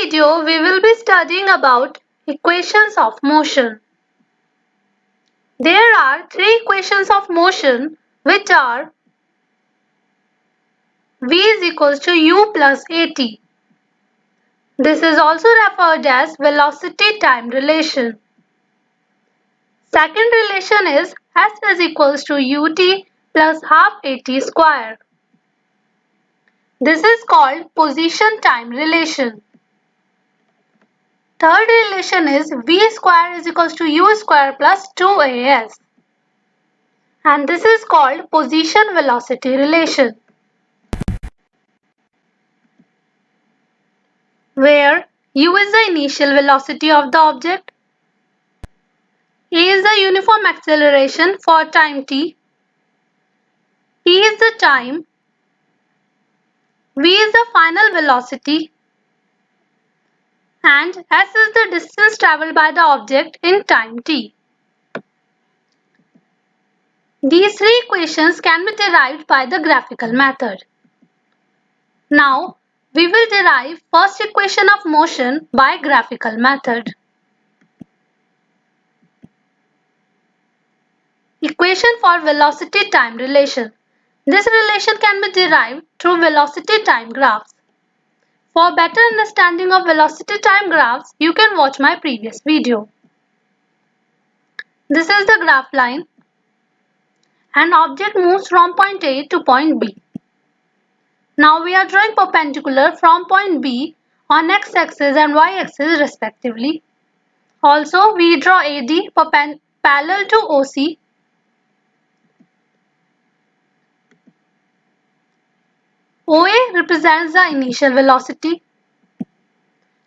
video, we will be studying about equations of motion. There are three equations of motion which are v is equals to u plus at. This is also referred as velocity-time relation. Second relation is s is equals to ut plus half at square. This is called position-time relation. Third relation is v square is equals to u square plus 2as. And this is called position-velocity relation, where u is the initial velocity of the object, a is the uniform acceleration for time t, t is the time, v is the final velocity, and s is the distance travelled by the object in time t. These three equations can be derived by the graphical method. Now, we will derive first equation of motion by graphical method. Equation for velocity-time relation. This relation can be derived through velocity-time graphs. For better understanding of velocity-time graphs, you can watch my previous video. This is the graph line. An object moves from point A to point B. Now we are drawing perpendicular from point B on x-axis and y-axis respectively. Also, we draw AD parallel to OC. OA represents the initial velocity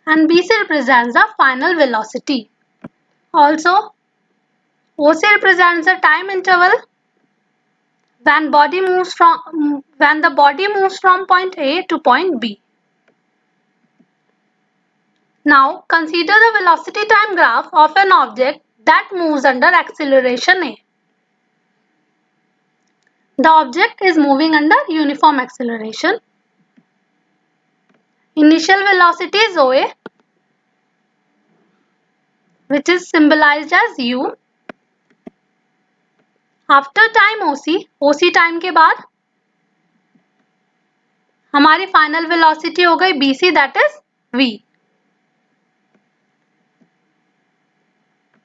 and BC represents the final velocity. Also, OC represents the time interval when the body moves from point A to point B. Now, consider the velocity time graph of an object that moves under acceleration A. The object is moving under uniform acceleration. Initial velocity is OA, which is symbolized as U. After time OC time के बाद हमारी final velocity हो गई BC, that is V.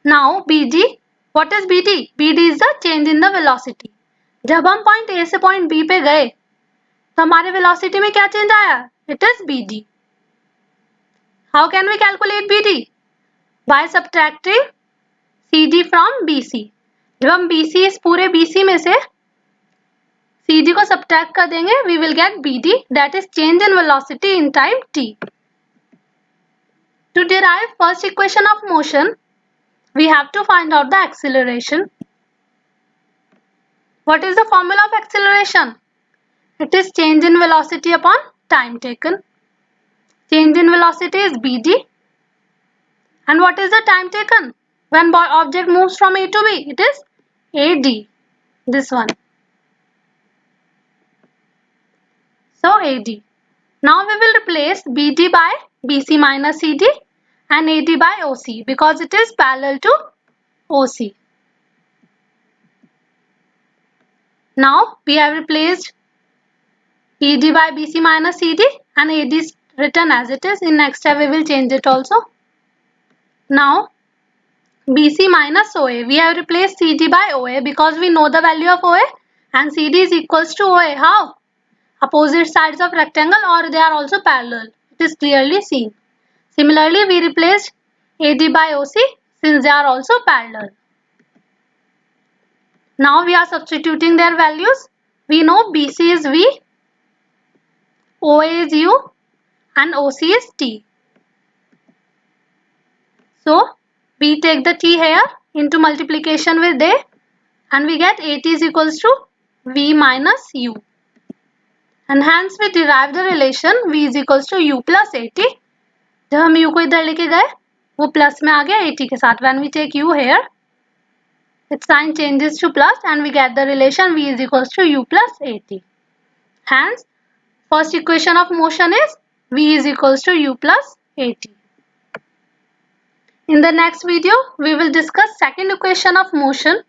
Now BD, what is BD? BD is the change in the velocity. जब हम point A से point B पे गए तो हमारे velocity में क्या change आया? It is BD. How can we calculate BD? By subtracting CD from BC. जब हम BC इस पूरे BC में से CD को subtract कर देंगे, we will get BD, that is change in velocity in time t. To derive first equation of motion, we have to find out the acceleration. What is the formula of acceleration? It is change in velocity upon time taken. Change in velocity is BD. And what is the time taken? When object moves from A to B, it is AD. This one. So AD. Now we will replace BD by BC minus CD and AD by OC because it is parallel to OC. Now we have replaced BD by BC minus CD and AD is written as it is. In next step we will change it also. Now BC minus OA, we have replaced CD by OA because we know the value of OA and CD is equals to OA. How? Opposite sides of rectangle or they are also parallel. It is clearly seen. Similarly, we replaced AD by OC since they are also parallel. Now we are substituting their values. We know BC is V, OA is U and OC is T. So, we take the T here into multiplication with A and we get AT is equals to V minus U. And hence we derive the relation V is equals to U plus AT. जब हम U को इधर लेके गए वो plus में आ गया AT के साथ. When we take U here, its sign changes to plus and we get the relation V is equals to U plus AT. Hence, first equation of motion is V is equals to U plus 80. In the next video, we will discuss second equation of motion